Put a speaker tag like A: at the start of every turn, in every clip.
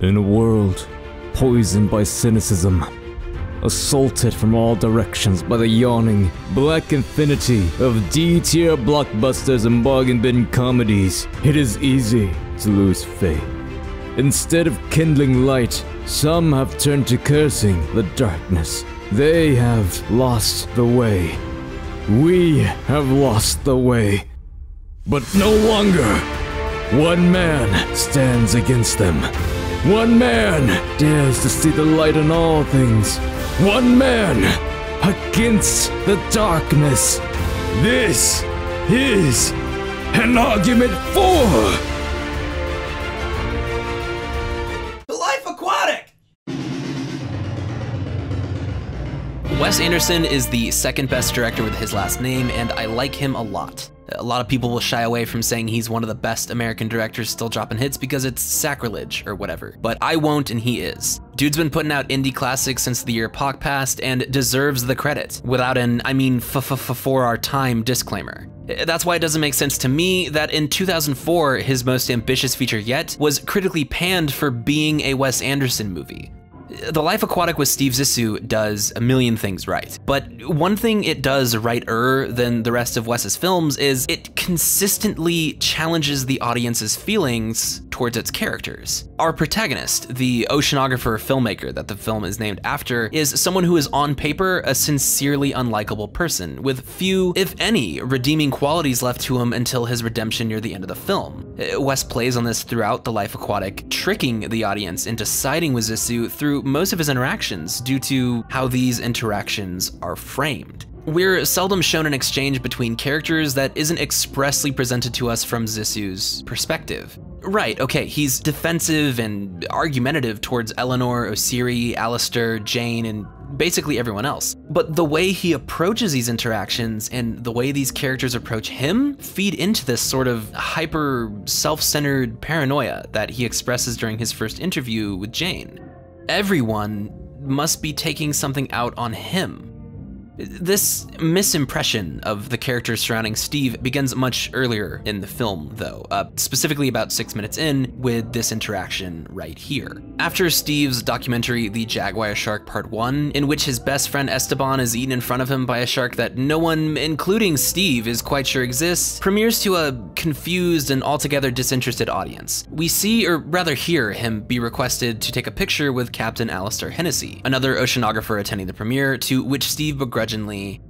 A: In a world poisoned by cynicism, assaulted from all directions by the yawning black infinity of D-tier blockbusters and bargain bin comedies, it is easy to lose faith. Instead of kindling light, some have turned to cursing the darkness. They have lost the way. We have lost the way. But no longer. One man stands against them. One man dares to see the light in all things. One man against the darkness. This is an argument for
B: The Life Aquatic!
C: Wes Anderson is the second best director with his last name, and I like him a lot. A lot of people will shy away from saying he's one of the best American directors still dropping hits because it's sacrilege or whatever, but I won't and he is. Dude's been putting out indie classics since the year Pac passed and deserves the credit, without an I mean for our time disclaimer. That's why it doesn't make sense to me that in 2004, his most ambitious feature yet was critically panned for being a Wes Anderson movie. The Life Aquatic with Steve Zissou does a million things right, but one thing it does righter than the rest of Wes's films is it consistently challenges the audience's feelings towards its characters. Our protagonist, the oceanographer filmmaker that the film is named after, is someone who is on paper a sincerely unlikable person, with few, if any, redeeming qualities left to him until his redemption near the end of the film. Wes plays on this throughout The Life Aquatic, tricking the audience into siding with Zissou through most of his interactions due to how these interactions are framed. We're seldom shown an exchange between characters that isn't expressly presented to us from Zissou's perspective. Right, okay, he's defensive and argumentative towards Eleanor, Osiri, Alistair, Jane, and basically everyone else. But the way he approaches these interactions and the way these characters approach him feed into this sort of hyper self-centered paranoia that he expresses during his first interview with Jane. Everyone must be taking something out on him. This misimpression of the characters surrounding Steve begins much earlier in the film, though, specifically about 6 minutes in with this interaction right here. After Steve's documentary, The Jaguar Shark Part 1, in which his best friend Esteban is eaten in front of him by a shark that no one, including Steve, is quite sure exists, premieres to a confused and altogether disinterested audience. We see, or rather hear, him be requested to take a picture with Captain Alistair Hennessy, another oceanographer attending the premiere, to which Steve begrudgingly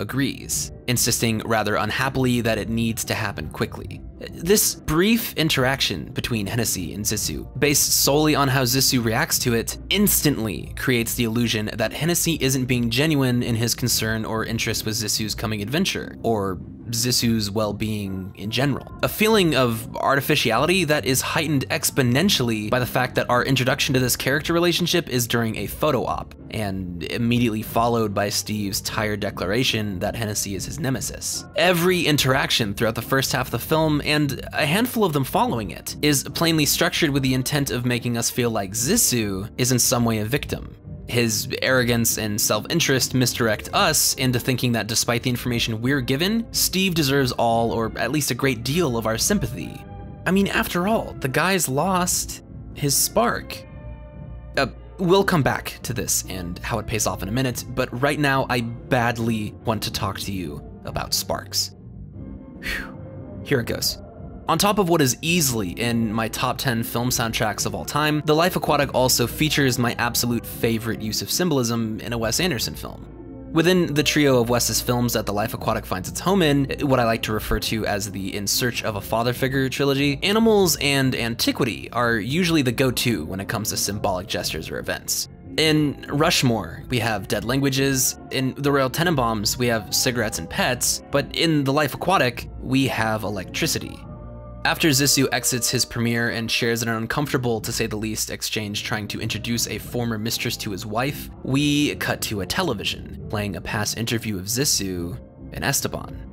C: agrees, insisting rather unhappily that it needs to happen quickly. This brief interaction between Hennessy and Zissou, based solely on how Zissou reacts to it, instantly creates the illusion that Hennessy isn't being genuine in his concern or interest with Zissou's coming adventure, or Zissou's well-being in general. A feeling of artificiality that is heightened exponentially by the fact that our introduction to this character relationship is during a photo op, and immediately followed by Steve's tired declaration that Hennessy is his nemesis. Every interaction throughout the first half of the film, and a handful of them following it, is plainly structured with the intent of making us feel like Zissou is in some way a victim. His arrogance and self-interest misdirect us into thinking that despite the information we're given, Steve deserves all, or at least a great deal, of our sympathy. I mean, after all, the guy's lost his spark. We'll come back to this and how it pays off in a minute, but right now I badly want to talk to you about sparks. Whew. Here it goes. On top of what is easily in my top 10 film soundtracks of all time, The Life Aquatic also features my absolute favorite use of symbolism in a Wes Anderson film. Within the trio of Wes's films that The Life Aquatic finds its home in, what I like to refer to as the In Search of a Father Figure trilogy, animals and antiquity are usually the go-to when it comes to symbolic gestures or events. In Rushmore, we have dead languages. In The Royal Tenenbaums, we have cigarettes and pets. But in The Life Aquatic, we have electricity. After Zissou exits his premiere and shares an uncomfortable, to say the least, exchange trying to introduce a former mistress to his wife, we cut to a television, playing a past interview of Zissou and Esteban.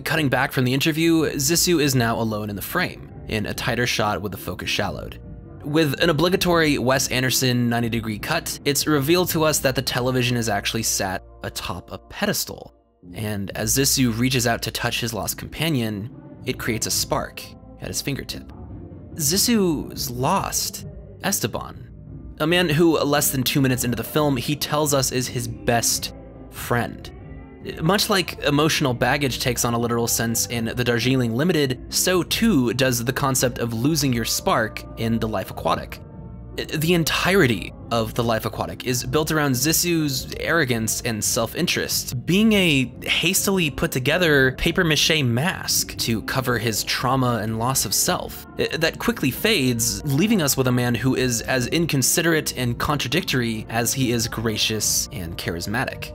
C: Cutting back from the interview, Zissou is now alone in the frame, in a tighter shot with the focus shallowed. With an obligatory Wes Anderson 90-degree cut, it's revealed to us that the television is actually sat atop a pedestal, and as Zissou reaches out to touch his lost companion, it creates a spark at his fingertip. Zissou's lost Esteban, A man who, less than 2 minutes into the film, he tells us is his best friend. Much like emotional baggage takes on a literal sense in The Darjeeling Limited, so too does the concept of losing your spark in The Life Aquatic. The entirety of The Life Aquatic is built around Zissou's arrogance and self-interest, being a hastily put together papier-mâché mask to cover his trauma and loss of self. That quickly fades, leaving us with a man who is as inconsiderate and contradictory as he is gracious and charismatic.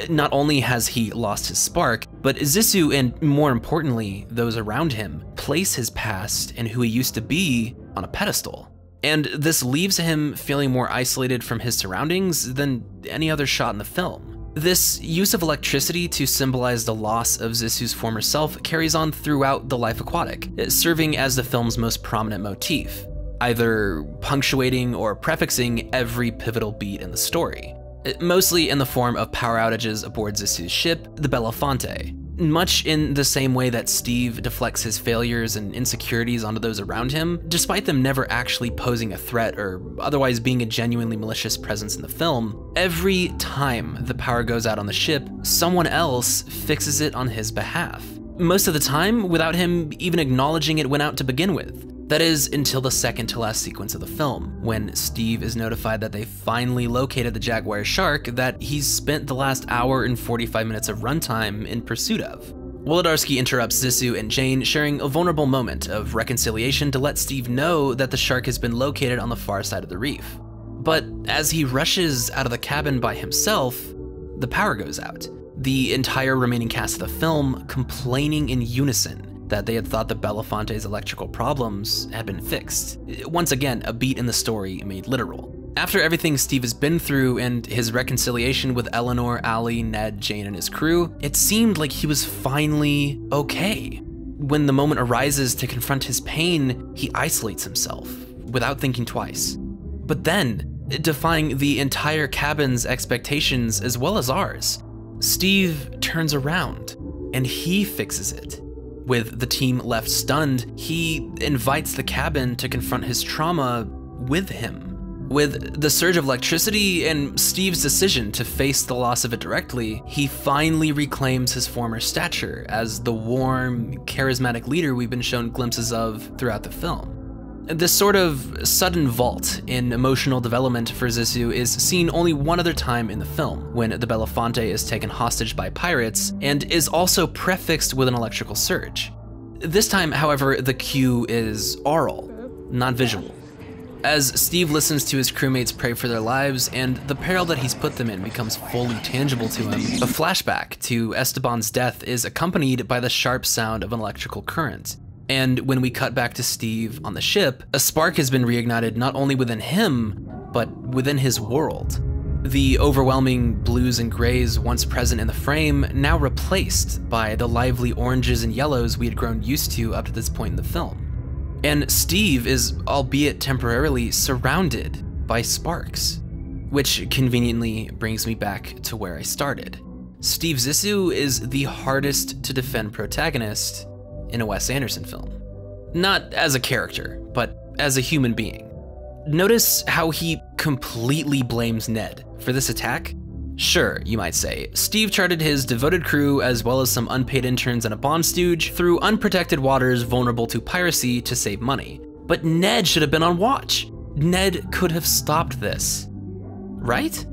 C: Not only has he lost his spark, but Zissou, and more importantly, those around him, place his past and who he used to be on a pedestal. And this leaves him feeling more isolated from his surroundings than any other shot in the film. This use of electricity to symbolize the loss of Zissou's former self carries on throughout The Life Aquatic, serving as the film's most prominent motif, either punctuating or prefixing every pivotal beat in the story. Mostly in the form of power outages aboard Zissou's ship, the Belafonte. Much in the same way that Steve deflects his failures and insecurities onto those around him, despite them never actually posing a threat or otherwise being a genuinely malicious presence in the film, every time the power goes out on the ship, someone else fixes it on his behalf. Most of the time, without him even acknowledging it went out to begin with. That is, until the second to last sequence of the film, when Steve is notified that they finally located the jaguar shark that he's spent the last hour and 45 minutes of runtime in pursuit of. Wolodarski interrupts Zissou and Jane, sharing a vulnerable moment of reconciliation to let Steve know that the shark has been located on the far side of the reef. But as he rushes out of the cabin by himself, the power goes out. The entire remaining cast of the film complaining in unison that they had thought the Belafonte's electrical problems had been fixed. Once again, a beat in the story made literal. After everything Steve has been through and his reconciliation with Eleanor, Allie, Ned, Jane, and his crew, it seemed like he was finally okay. When the moment arises to confront his pain, he isolates himself without thinking twice. But then, defying the entire cabin's expectations as well as ours, Steve turns around and he fixes it. With the team left stunned, he invites the cabin to confront his trauma with him. With the surge of electricity and Steve's decision to face the loss of it directly, he finally reclaims his former stature as the warm, charismatic leader we've been shown glimpses of throughout the film. This sort of sudden vault in emotional development for Zissou is seen only one other time in the film, when the Belafonte is taken hostage by pirates and is also prefixed with an electrical surge. This time, however, the cue is aural, not visual. As Steve listens to his crewmates pray for their lives and the peril that he's put them in becomes fully tangible to him, a flashback to Esteban's death is accompanied by the sharp sound of an electrical current. And when we cut back to Steve on the ship, a spark has been reignited not only within him, but within his world. The overwhelming blues and grays once present in the frame, now replaced by the lively oranges and yellows we had grown used to up to this point in the film. And Steve is, albeit temporarily, surrounded by sparks, which conveniently brings me back to where I started. Steve Zissou is the hardest to defend protagonist in a Wes Anderson film. Not as a character, but as a human being. Notice how he completely blames Ned for this attack? Sure, you might say, Steve charted his devoted crew as well as some unpaid interns and a bond stooge through unprotected waters vulnerable to piracy to save money. But Ned should have been on watch. Ned could have stopped this, right?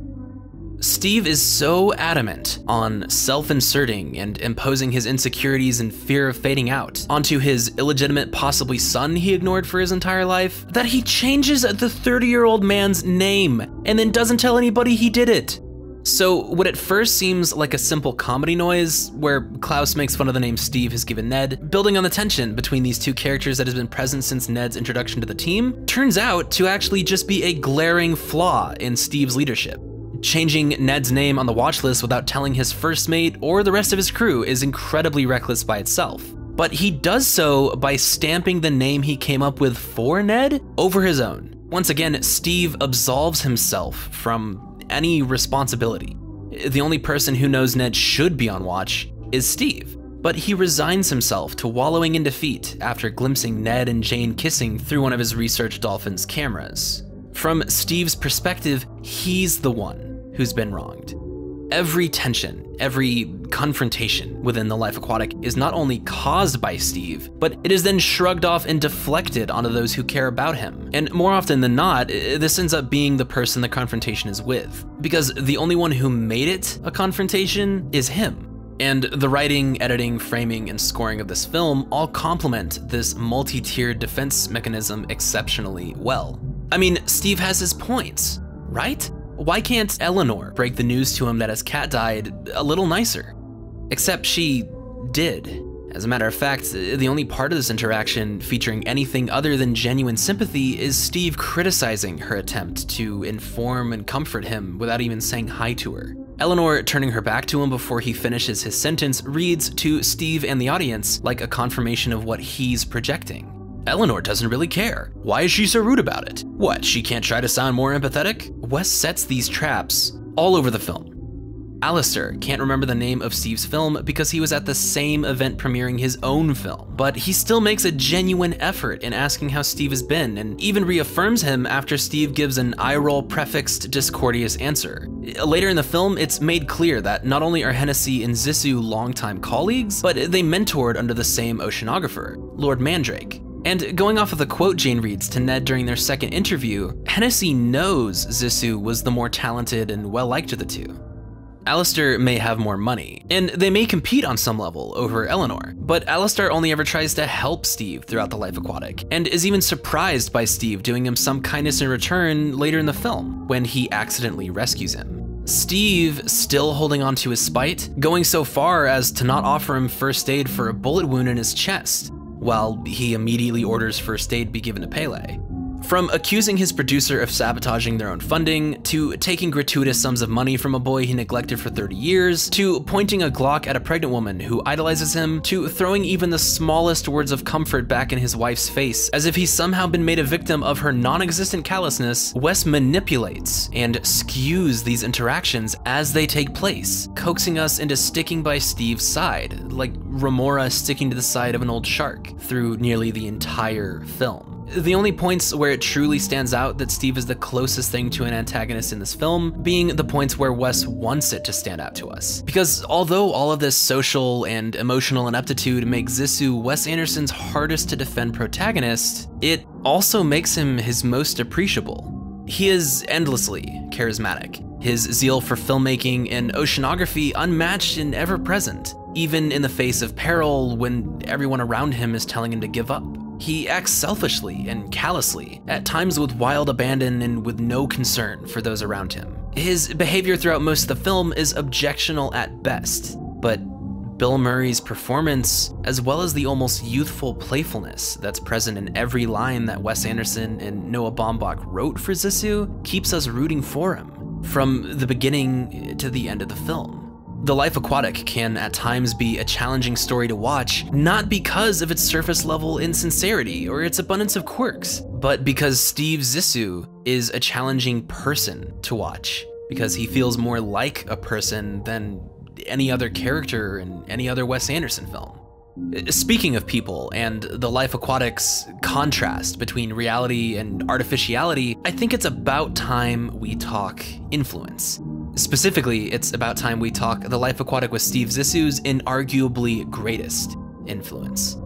C: Steve is so adamant on self-inserting and imposing his insecurities and fear of fading out onto his illegitimate, possibly son he ignored for his entire life, that he changes the 30-year-old man's name and then doesn't tell anybody he did it. So what at first seems like a simple comedy noise, where Klaus makes fun of the name Steve has given Ned, building on the tension between these two characters that has been present since Ned's introduction to the team, turns out to actually just be a glaring flaw in Steve's leadership. Changing Ned's name on the watch list without telling his first mate or the rest of his crew is incredibly reckless by itself. But he does so by stamping the name he came up with for Ned over his own. Once again, Steve absolves himself from any responsibility. The only person who knows Ned should be on watch is Steve, but he resigns himself to wallowing in defeat after glimpsing Ned and Jane kissing through one of his research dolphin's cameras. From Steve's perspective, he's the one who's been wronged. Every tension, every confrontation within The Life Aquatic is not only caused by Steve, but it is then shrugged off and deflected onto those who care about him. And more often than not, this ends up being the person the confrontation is with, because the only one who made it a confrontation is him. And the writing, editing, framing, and scoring of this film all complement this multi-tiered defense mechanism exceptionally well. I mean, Steve has his points, right? Why can't Eleanor break the news to him that his cat died a little nicer? Except she did. As a matter of fact, the only part of this interaction featuring anything other than genuine sympathy is Steve criticizing her attempt to inform and comfort him without even saying hi to her. Eleanor turning her back to him before he finishes his sentence reads to Steve and the audience like a confirmation of what he's projecting. Eleanor doesn't really care. Why is she so rude about it? What, she can't try to sound more empathetic? Wes sets these traps all over the film. Alistair can't remember the name of Steve's film because he was at the same event premiering his own film, but he still makes a genuine effort in asking how Steve has been and even reaffirms him after Steve gives an eye-roll prefixed discourteous answer. Later in the film, it's made clear that not only are Hennessy and Zissou longtime colleagues, but they mentored under the same oceanographer, Lord Mandrake. And going off of the quote Jane reads to Ned during their second interview, Hennessy knows Zissou was the more talented and well-liked of the two. Alistair may have more money, and they may compete on some level over Eleanor, but Alistair only ever tries to help Steve throughout The Life Aquatic, and is even surprised by Steve doing him some kindness in return later in the film, when he accidentally rescues him. Steve still holding on to his spite, going so far as to not offer him first aid for a bullet wound in his chest, while he immediately orders first aid be given to Pele. From accusing his producer of sabotaging their own funding, to taking gratuitous sums of money from a boy he neglected for 30 years, to pointing a Glock at a pregnant woman who idolizes him, to throwing even the smallest words of comfort back in his wife's face, as if he's somehow been made a victim of her non-existent callousness, Wes manipulates and skews these interactions as they take place, coaxing us into sticking by Steve's side, like Remora sticking to the side of an old shark through nearly the entire film. The only points where it truly stands out that Steve is the closest thing to an antagonist in this film being the points where Wes wants it to stand out to us. Because although all of this social and emotional ineptitude makes Zissou Wes Anderson's hardest to defend protagonist, it also makes him his most appreciable. He is endlessly charismatic, his zeal for filmmaking and oceanography unmatched and ever present, even in the face of peril when everyone around him is telling him to give up. He acts selfishly and callously, at times with wild abandon and with no concern for those around him. His behavior throughout most of the film is objectionable at best, but Bill Murray's performance, as well as the almost youthful playfulness that's present in every line that Wes Anderson and Noah Baumbach wrote for Zissou, keeps us rooting for him, from the beginning to the end of the film. The Life Aquatic can at times be a challenging story to watch, not because of its surface level insincerity or its abundance of quirks, but because Steve Zissou is a challenging person to watch, because he feels more like a person than any other character in any other Wes Anderson film. Speaking of people and The Life Aquatic's contrast between reality and artificiality, I think it's about time we talk influence. Specifically, it's about time we talk The Life Aquatic with Steve Zissou's inarguably greatest influence,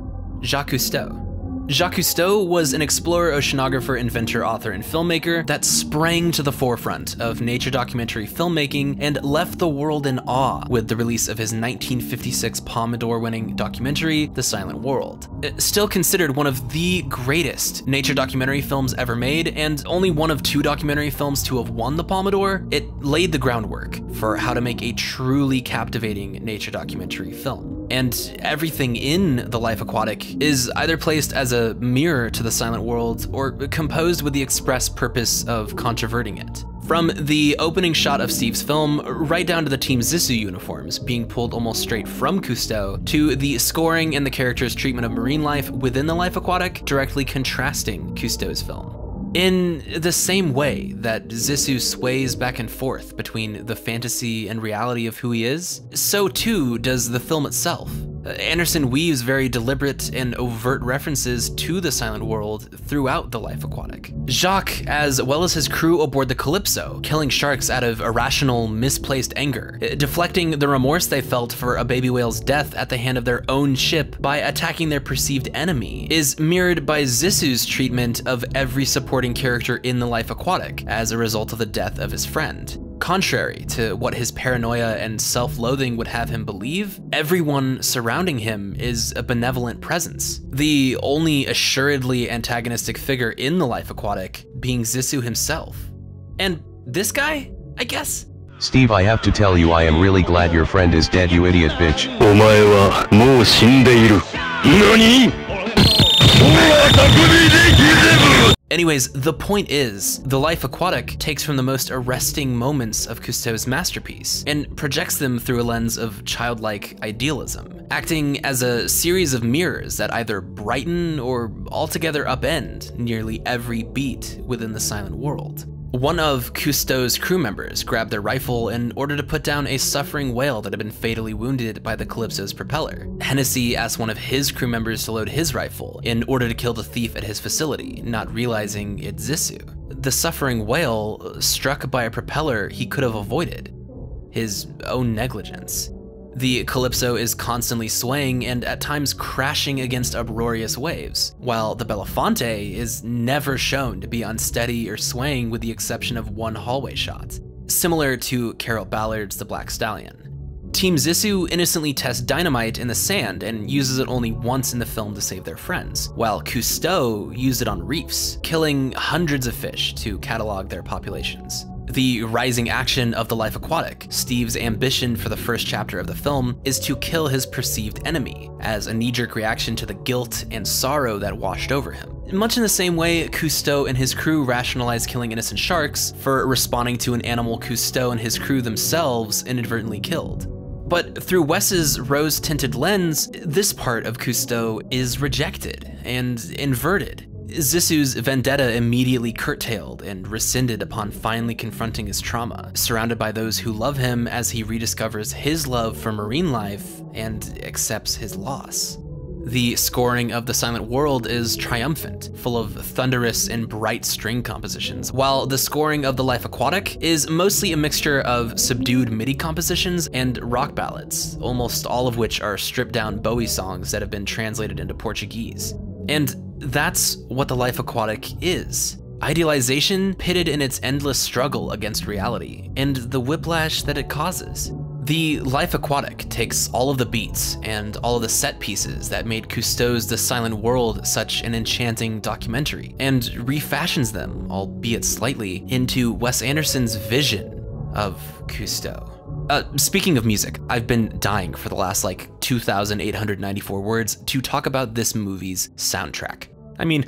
C: Jacques Cousteau. Jacques Cousteau was an explorer, oceanographer, inventor, author, and filmmaker that sprang to the forefront of nature documentary filmmaking and left the world in awe with the release of his 1956 Palme d'Or-winning documentary, The Silent World. Still considered one of the greatest nature documentary films ever made, and only one of 2 documentary films to have won the Palme d'Or, it laid the groundwork for how to make a truly captivating nature documentary film. And everything in The Life Aquatic is either placed as a mirror to The Silent World or composed with the express purpose of controverting it. From the opening shot of Steve's film, right down to the Team Zissou uniforms being pulled almost straight from Cousteau, to the scoring and the character's treatment of marine life within The Life Aquatic, directly contrasting Cousteau's film. In the same way that Zissou sways back and forth between the fantasy and reality of who he is, so too does the film itself. Anderson weaves very deliberate and overt references to the silent world throughout The Life Aquatic. Jacques, as well as his crew aboard the Calypso, killing sharks out of irrational, misplaced anger, deflecting the remorse they felt for a baby whale's death at the hand of their own ship by attacking their perceived enemy, is mirrored by Zissou's treatment of every supporting character in The Life Aquatic as a result of the death of his friend. Contrary to what his paranoia and self-loathing would have him believe, everyone surrounding him is a benevolent presence. The only assuredly antagonistic figure in The Life Aquatic being Zissou himself. And this guy, I guess?
D: Steve, I have to tell you, I am really glad your friend is dead, you idiot bitch.
E: お前はもう死んでいる。何?
C: Anyways, the point is, The Life Aquatic takes from the most arresting moments of Cousteau's masterpiece and projects them through a lens of childlike idealism, acting as a series of mirrors that either brighten or altogether upend nearly every beat within the silent world. One of Cousteau's crew members grabbed their rifle in order to put down a suffering whale that had been fatally wounded by the Calypso's propeller. Hennessy asked one of his crew members to load his rifle in order to kill the thief at his facility, not realizing it's Zissou. The suffering whale, struck by a propeller he could have avoided. His own negligence. The Calypso is constantly swaying and at times crashing against uproarious waves, while the Belafonte is never shown to be unsteady or swaying with the exception of one hallway shot, similar to Carol Ballard's The Black Stallion. Team Zissou innocently tests dynamite in the sand and uses it only once in the film to save their friends, while Cousteau used it on reefs, killing hundreds of fish to catalog their populations. The rising action of The Life Aquatic, Steve's ambition for the first chapter of the film, is to kill his perceived enemy, as a knee-jerk reaction to the guilt and sorrow that washed over him. Much in the same way Cousteau and his crew rationalized killing innocent sharks for responding to an animal Cousteau and his crew themselves inadvertently killed. But through Wes's rose-tinted lens, this part of Cousteau is rejected and inverted. Zissou's vendetta immediately curtailed and rescinded upon finally confronting his trauma, surrounded by those who love him as he rediscovers his love for marine life and accepts his loss. The scoring of The Silent World is triumphant, full of thunderous and bright string compositions, while the scoring of The Life Aquatic is mostly a mixture of subdued MIDI compositions and rock ballads, almost all of which are stripped-down Bowie songs that have been translated into Portuguese. And that's what The Life Aquatic is. Idealization pitted in its endless struggle against reality, and the whiplash that it causes. The Life Aquatic takes all of the beats and all of the set pieces that made Cousteau's The Silent World such an enchanting documentary, and refashions them, albeit slightly, into Wes Anderson's vision of Cousteau. Speaking of music, I've been dying for the last 2,894 words to talk about this movie's soundtrack. I mean,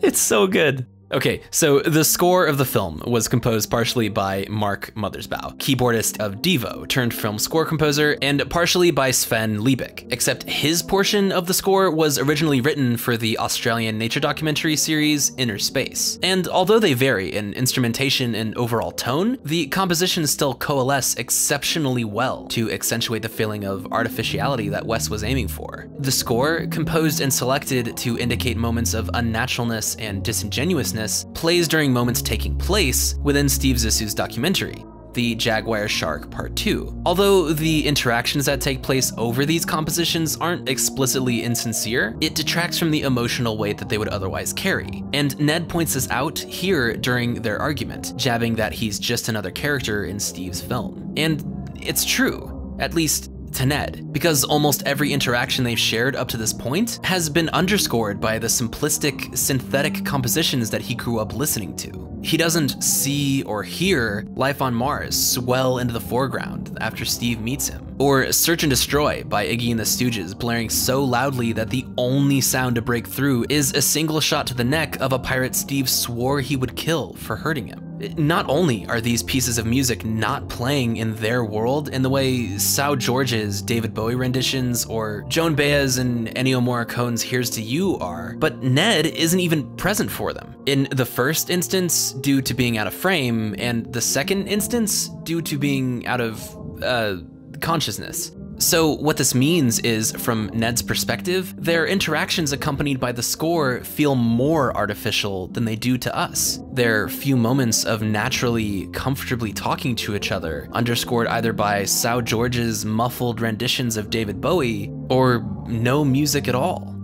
C: it's so good. Okay, so the score of the film was composed partially by Mark Mothersbaugh, keyboardist of Devo, turned film score composer, and partially by Sven Liebig, except his portion of the score was originally written for the Australian nature documentary series Inner Space. And although they vary in instrumentation and overall tone, the compositions still coalesce exceptionally well to accentuate the feeling of artificiality that Wes was aiming for. The score, composed and selected to indicate moments of unnaturalness and disingenuousness, plays during moments taking place within Steve Zissou's documentary, The Jaguar Shark Part 2. Although the interactions that take place over these compositions aren't explicitly insincere, it detracts from the emotional weight that they would otherwise carry. And Ned points this out here during their argument, jabbing that he's just another character in Steve's film. And it's true, at least to Ned, because almost every interaction they've shared up to this point has been underscored by the simplistic, synthetic compositions that he grew up listening to. He doesn't see or hear Life on Mars swell into the foreground after Steve meets him, or Search and Destroy by Iggy and the Stooges blaring so loudly that the only sound to break through is a single shot to the neck of a pirate Steve swore he would kill for hurting him. Not only are these pieces of music not playing in their world in the way Sao George's David Bowie renditions or Joan Baez and Ennio Morricone's Here's to You are, but Ned isn't even present for them. In the first instance, due to being out of frame, and the second instance, due to being out of, consciousness. So what this means is, from Ned's perspective, their interactions accompanied by the score feel more artificial than they do to us. Their few moments of naturally, comfortably talking to each other, underscored either by Sao George's muffled renditions of David Bowie, or no music at all.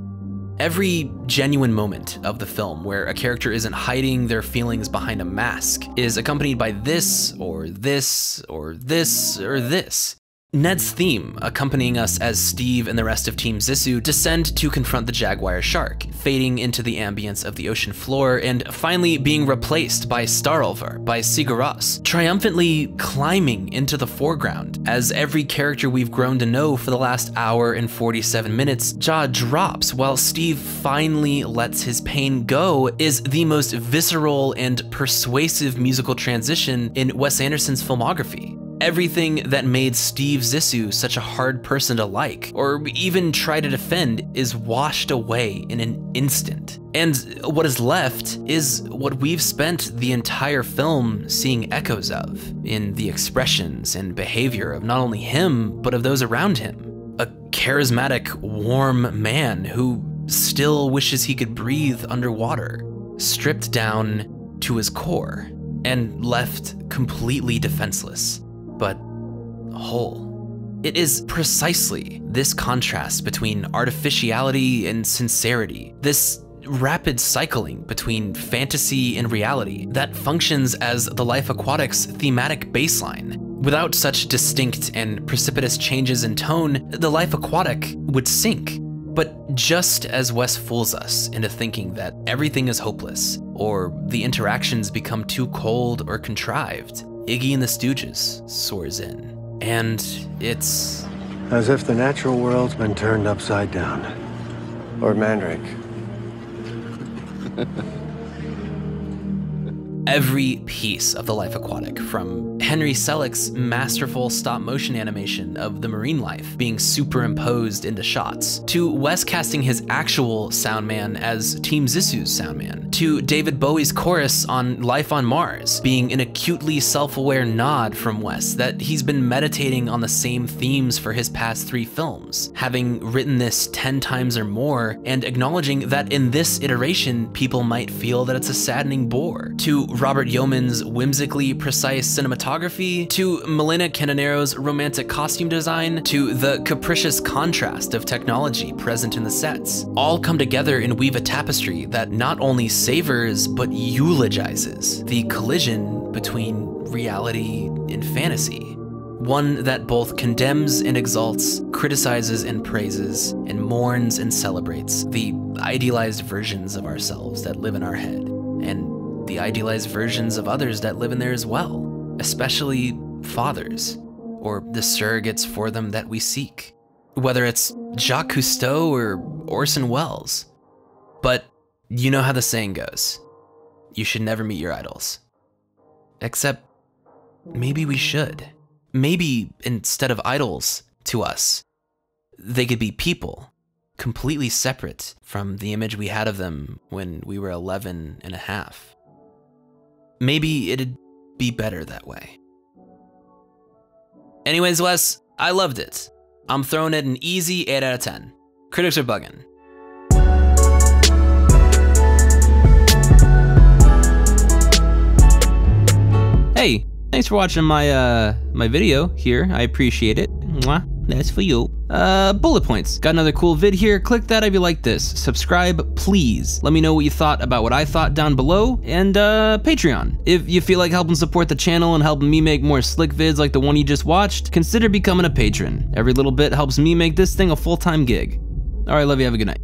C: Every genuine moment of the film where a character isn't hiding their feelings behind a mask is accompanied by this, or this, or this, or this. Ned's theme, accompanying us as Steve and the rest of Team Zissou descend to confront the jaguar shark, fading into the ambience of the ocean floor and finally being replaced by Starolvar by Sigur Rós, triumphantly climbing into the foreground as every character we've grown to know for the last hour and 47 minutes jaw drops while Steve finally lets his pain go is the most visceral and persuasive musical transition in Wes Anderson's filmography. Everything that made Steve Zissou such a hard person to like, or even try to defend, is washed away in an instant. And what is left is what we've spent the entire film seeing echoes of, in the expressions and behavior of not only him, but of those around him. A charismatic, warm man who still wishes he could breathe underwater, stripped down to his core, and left completely defenseless, but whole. It is precisely this contrast between artificiality and sincerity, this rapid cycling between fantasy and reality, that functions as The Life Aquatic's thematic baseline. Without such distinct and precipitous changes in tone, The Life Aquatic would sink. But just as Wes fools us into thinking that everything is hopeless, or the interactions become too cold or contrived, Iggy and the Stooges soars in. And it's
F: as if the natural world's been turned upside down. Or Mandrake.
C: every piece of The Life Aquatic, from Henry Selick's masterful stop-motion animation of the marine life being superimposed into shots, to Wes casting his actual soundman as Team Zissou's soundman, to David Bowie's chorus on Life on Mars being an acutely self-aware nod from Wes that he's been meditating on the same themes for his past 3 films, having written this 10 times or more, and acknowledging that in this iteration, people might feel that it's a saddening bore, to Robert Yeoman's whimsically precise cinematography, to Milena Cananero's romantic costume design, to the capricious contrast of technology present in the sets, all come together and weave a tapestry that not only savors, but eulogizes the collision between reality and fantasy. One that both condemns and exalts, criticizes and praises, and mourns and celebrates the idealized versions of ourselves that live in our head, and the idealized versions of others that live in there as well, especially fathers, or the surrogates for them that we seek, whether it's Jacques Cousteau or Orson Welles. But you know how the saying goes, you should never meet your idols. Except maybe we should. Maybe instead of idols to us, they could be people, completely separate from the image we had of them when we were 11 and a half. Maybe it'd be better that way. Anyways, Wes, I loved it. I'm throwing it an easy 8 out of 10. Critics are bugging. Hey, thanks for watching my my video here. I appreciate it. Mwah, that's for you. Bullet points. Got another cool vid here. Click that if you like this. Subscribe, please. Let me know what you thought about what I thought down below. And Patreon. If you feel like helping support the channel and helping me make more slick vids like the one you just watched, consider becoming a patron. Every little bit helps me make this thing a full-time gig. All right, love you. Have a good night.